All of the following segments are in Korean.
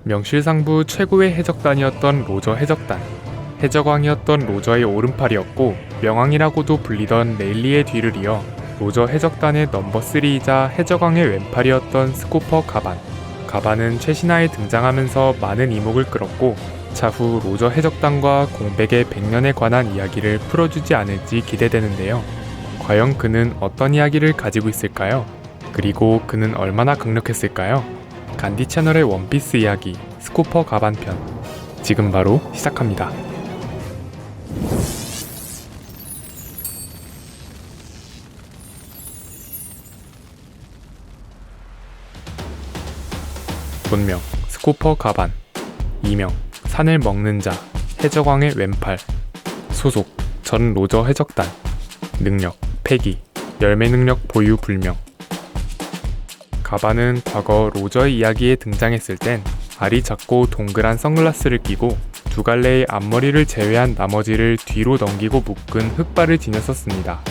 명실상부 최고의 해적단이었던 로저 해적단. 해적왕이었던 로저의 오른팔이었고 명왕이라고도 불리던 레일리의 뒤를 이어 로저 해적단의 넘버 3이자 해적왕의 왼팔이었던 스코퍼 가반. 가반은 최신화에 등장하면서 많은 이목을 끌었고 차후 로저 해적단과 공백의 100년에 관한 이야기를 풀어주지 않을지 기대되는데요. 과연 그는 어떤 이야기를 가지고 있을까요? 그리고 그는 얼마나 강력했을까요? 간디 채널의 원피스 이야기 스코퍼 가반 편 지금 바로 시작합니다. 본명 스코퍼 가반, 이명 산을 먹는 자 해적왕의 왼팔, 소속 전 로저 해적단, 능력 패기, 열매 능력 보유 불명. 가반은 과거 로저의 이야기에 등장했을 땐 알이 작고 동그란 선글라스를 끼고 두 갈래의 앞머리를 제외한 나머지를 뒤로 넘기고 묶은 흑발을 지녔었습니다.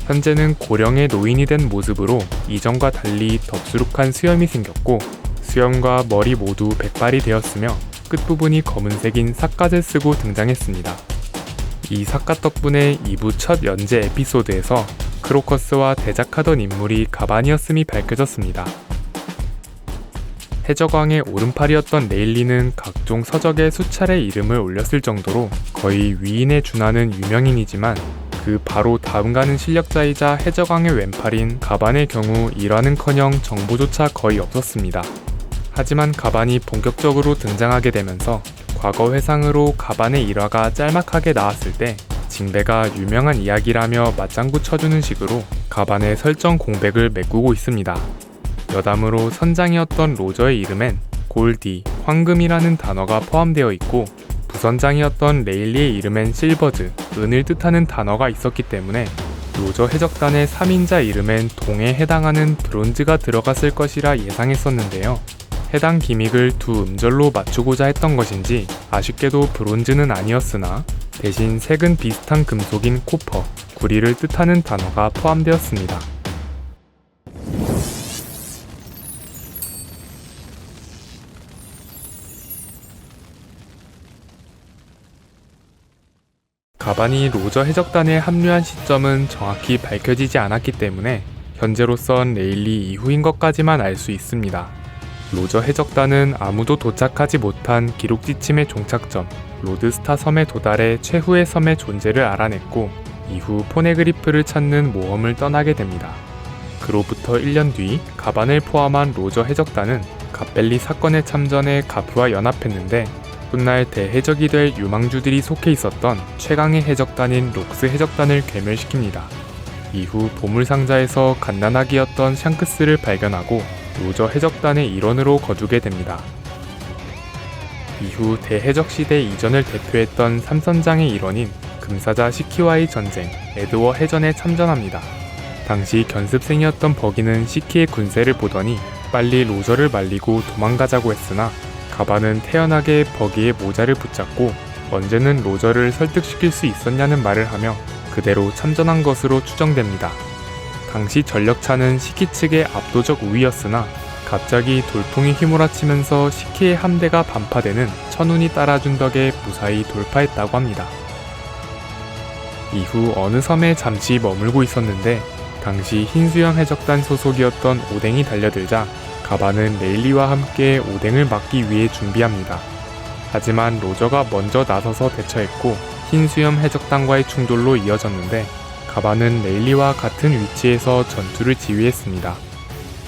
현재는 고령의 노인이 된 모습으로 이전과 달리 덥수룩한 수염이 생겼고 수염과 머리 모두 백발이 되었으며 끝부분이 검은색인 삿갓을 쓰고 등장했습니다. 이 삿갓 덕분에 2부 첫 연재 에피소드에서 크로커스와 대작하던 인물이 가반이었음이 밝혀졌습니다. 해적왕의 오른팔이었던 레일리는 각종 서적에 수차례 이름을 올렸을 정도로 거의 위인에 준하는 유명인이지만 그 바로 다음 가는 실력자이자 해적왕의 왼팔인 가반의 경우 일화는커녕 정보조차 거의 없었습니다. 하지만 가반이 본격적으로 등장하게 되면서 과거 회상으로 가반의 일화가 짤막하게 나왔을 때 징배가 유명한 이야기라며 맞장구 쳐주는 식으로 가반의 설정 공백을 메꾸고 있습니다. 여담으로 선장이었던 로저의 이름엔 골디, 황금이라는 단어가 포함되어 있고 부선장이었던 레일리의 이름엔 실버즈, 은을 뜻하는 단어가 있었기 때문에 로저 해적단의 3인자 이름엔 동에 해당하는 브론즈가 들어갔을 것이라 예상했었는데요. 해당 기믹을 두 음절로 맞추고자 했던 것인지 아쉽게도 브론즈는 아니었으나 대신 색은 비슷한 금속인 코퍼, 구리를 뜻하는 단어가 포함되었습니다. 가반이 로저 해적단에 합류한 시점은 정확히 밝혀지지 않았기 때문에 현재로선 레일리 이후인 것까지만 알 수 있습니다. 로저 해적단은 아무도 도착하지 못한 기록 지침의 종착점 로드스타 섬에 도달해 최후의 섬의 존재를 알아냈고 이후 포네그리프를 찾는 모험을 떠나게 됩니다. 그로부터 1년 뒤 가반을 포함한 로저 해적단은 갓벨리 사건에 참전해 가프와 연합했는데 훗날 대해적이 될 유망주들이 속해 있었던 최강의 해적단인 록스 해적단을 괴멸시킵니다. 이후 보물상자에서 갓난아기였던 샹크스를 발견하고 로저 해적단의 일원으로 거두게 됩니다. 이후 대해적 시대 이전을 대표했던 삼선장의 일원인 금사자 시키와의 전쟁, 에드워 해전에 참전합니다. 당시 견습생이었던 버기는 시키의 군세를 보더니 빨리 로저를 말리고 도망가자고 했으나 가반은 태연하게 버기의 모자를 붙잡고 언제는 로저를 설득시킬 수 있었냐는 말을 하며 그대로 참전한 것으로 추정됩니다. 당시 전력차는 시키 측의 압도적 우위였으나 갑자기 돌풍이 휘몰아치면서 시키의 함대가 반파되는 천운이 따라준 덕에 무사히 돌파했다고 합니다. 이후 어느 섬에 잠시 머물고 있었는데 당시 흰수염 해적단 소속이었던 오뎅이 달려들자 가반은 레일리와 함께 오뎅을 막기 위해 준비합니다. 하지만 로저가 먼저 나서서 대처했고 흰수염 해적단과의 충돌로 이어졌는데 가반은 레일리와 같은 위치에서 전투를 지휘했습니다.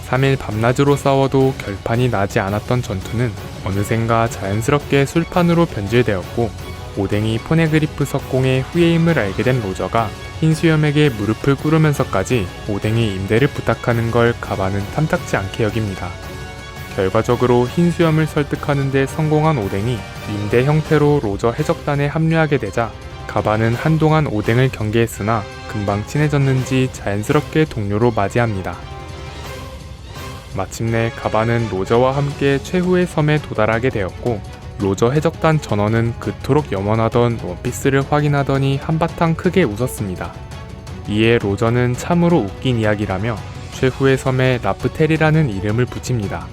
3일 밤낮으로 싸워도 결판이 나지 않았던 전투는 어느샌가 자연스럽게 술판으로 변질되었고 오뎅이 포네그리프 석공의 후예임을 알게 된 로저가 흰수염에게 무릎을 꿇으면서까지 오뎅이 임대를 부탁하는 걸 가반은 탐탁지 않게 여깁니다. 결과적으로 흰수염을 설득하는 데 성공한 오뎅이 임대 형태로 로저 해적단에 합류하게 되자 가반은 한동안 오뎅을 경계했으나 금방 친해졌는지 자연스럽게 동료로 맞이합니다. 마침내 가반은 로저와 함께 최후의 섬에 도달하게 되었고 로저 해적단 전원은 그토록 염원하던 원피스를 확인하더니 한바탕 크게 웃었습니다. 이에 로저는 참으로 웃긴 이야기라며 최후의 섬에 라프텔이라는 이름을 붙입니다.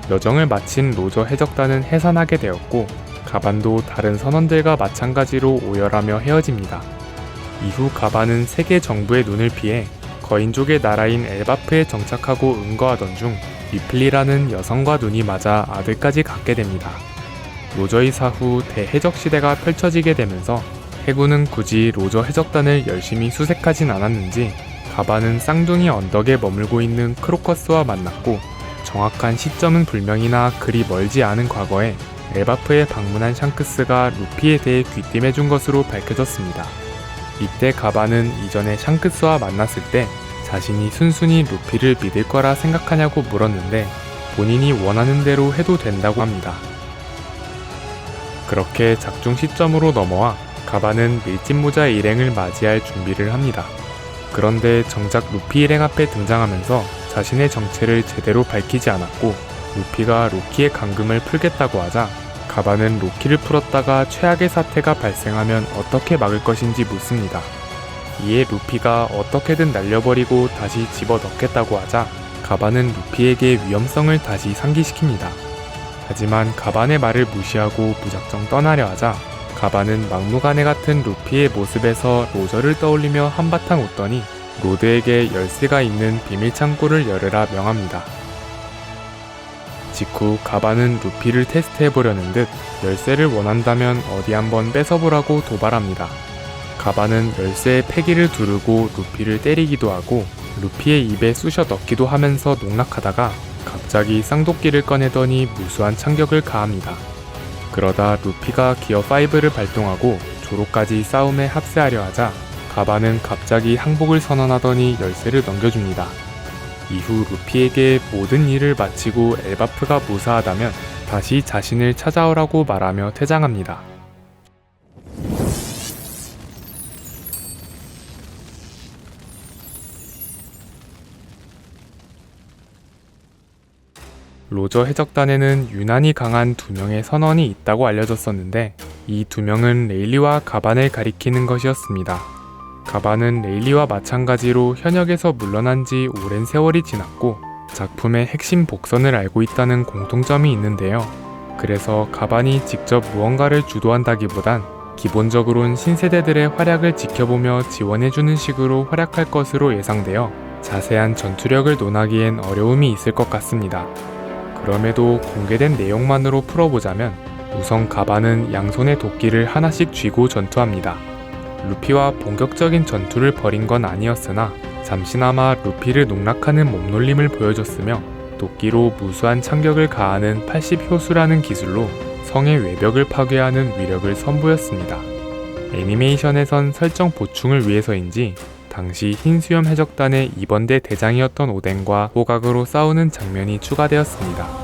여정을 마친 로저 해적단은 해산하게 되었고 가반도 다른 선원들과 마찬가지로 오열하며 헤어집니다. 이후 가반은 세계 정부의 눈을 피해 거인족의 나라인 엘바프에 정착하고 응거하던 중 위플리라는 여성과 눈이 맞아 아들까지 갖게 됩니다. 로저의 사후 대해적 시대가 펼쳐지게 되면서 해군은 굳이 로저 해적단을 열심히 수색하진 않았는지 가반은 쌍둥이 언덕에 머물고 있는 크로커스와 만났고 정확한 시점은 불명이나 그리 멀지 않은 과거에 엘바프에 방문한 샹크스가 루피에 대해 귀띔해준 것으로 밝혀졌습니다. 이때 가반은 이전에 샹크스와 만났을 때 자신이 순순히 루피를 믿을 거라 생각하냐고 물었는데 본인이 원하는 대로 해도 된다고 합니다. 그렇게 작중 시점으로 넘어와 가반은 밀짚모자 일행을 맞이할 준비를 합니다. 그런데 정작 루피 일행 앞에 등장하면서 자신의 정체를 제대로 밝히지 않았고 루피가 로키의 감금을 풀겠다고 하자 가반은 로키를 풀었다가 최악의 사태가 발생하면 어떻게 막을 것인지 묻습니다. 이에 루피가 어떻게든 날려버리고 다시 집어넣겠다고 하자 가반은 루피에게 위험성을 다시 상기시킵니다. 하지만 가반의 말을 무시하고 무작정 떠나려 하자 가반은 막무가내 같은 루피의 모습에서 로저를 떠올리며 한바탕 웃더니 로드에게 열쇠가 있는 비밀 창고를 열으라 명합니다. 직후 가반은 루피를 테스트해보려는 듯 열쇠를 원한다면 어디 한번 뺏어보라고 도발합니다. 가반은 열쇠의 패기를 두르고 루피를 때리기도 하고 루피의 입에 쑤셔 넣기도 하면서 농락하다가 갑자기 쌍도끼를 꺼내더니 무수한 참격을 가합니다. 그러다 루피가 기어5를 발동하고 조로까지 싸움에 합세하려 하자 가반은 갑자기 항복을 선언하더니 열쇠를 넘겨줍니다. 이후 루피에게 모든 일을 마치고 엘바프가 무사하다면 다시 자신을 찾아오라고 말하며 퇴장합니다. 로저 해적단에는 유난히 강한 2명의 선원이 있다고 알려졌었는데 이 2명은 레일리와 가반을 가리키는 것이었습니다. 가반은 레일리와 마찬가지로 현역에서 물러난 지 오랜 세월이 지났고 작품의 핵심 복선을 알고 있다는 공통점이 있는데요. 그래서 가반이 직접 무언가를 주도한다기보단 기본적으론 신세대들의 활약을 지켜보며 지원해주는 식으로 활약할 것으로 예상되어 자세한 전투력을 논하기엔 어려움이 있을 것 같습니다. 그럼에도 공개된 내용만으로 풀어보자면 우선 가반은 양손에 도끼를 하나씩 쥐고 전투합니다. 루피와 본격적인 전투를 벌인 건 아니었으나 잠시나마 루피를 농락하는 몸놀림을 보여줬으며 도끼로 무수한 참격을 가하는 80효수라는 기술로 성의 외벽을 파괴하는 위력을 선보였습니다. 애니메이션에선 설정 보충을 위해서인지 당시 흰수염 해적단의 2번대 대장이었던 오덴과 호각으로 싸우는 장면이 추가되었습니다.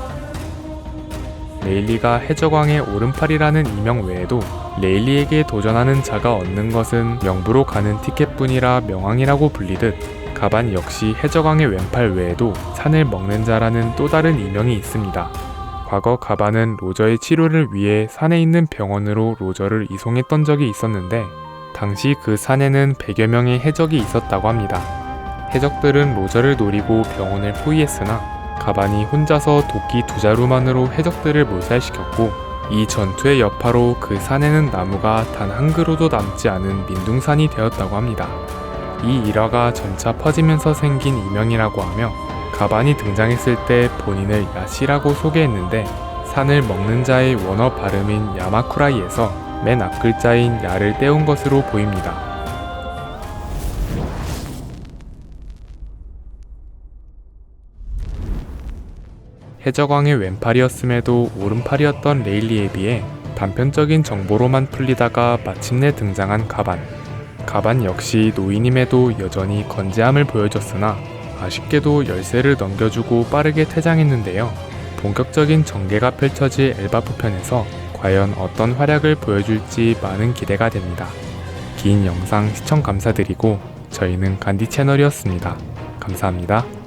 레일리가 해적왕의 오른팔이라는 이명 외에도 레일리에게 도전하는 자가 얻는 것은 명부로 가는 티켓뿐이라 명왕이라고 불리듯 가반 역시 해적왕의 왼팔 외에도 산을 먹는 자라는 또 다른 이명이 있습니다. 과거 가반은 로저의 치료를 위해 산에 있는 병원으로 로저를 이송했던 적이 있었는데 당시 그 산에는 100여 명의 해적이 있었다고 합니다. 해적들은 로저를 노리고 병원을 포위했으나 가반이 혼자서 도끼 2자루만으로 해적들을 몰살시켰고 이 전투의 여파로 그 산에는 나무가 단 한 그루도 남지 않은 민둥산이 되었다고 합니다. 이 일화가 점차 퍼지면서 생긴 이명이라고 하며 가반이 등장했을 때 본인을 야시라고 소개했는데 산을 먹는 자의 원어 발음인 야마쿠라이에서 맨 앞글자인 야를 떼온 것으로 보입니다. 해적왕의 왼팔이었음에도 오른팔이었던 레일리에 비해 단편적인 정보로만 풀리다가 마침내 등장한 가반. 가반 역시 노인임에도 여전히 건재함을 보여줬으나 아쉽게도 열쇠를 넘겨주고 빠르게 퇴장했는데요. 본격적인 전개가 펼쳐질 엘바프 편에서 과연 어떤 활약을 보여줄지 많은 기대가 됩니다. 긴 영상 시청 감사드리고 저희는 간디 채널이었습니다. 감사합니다.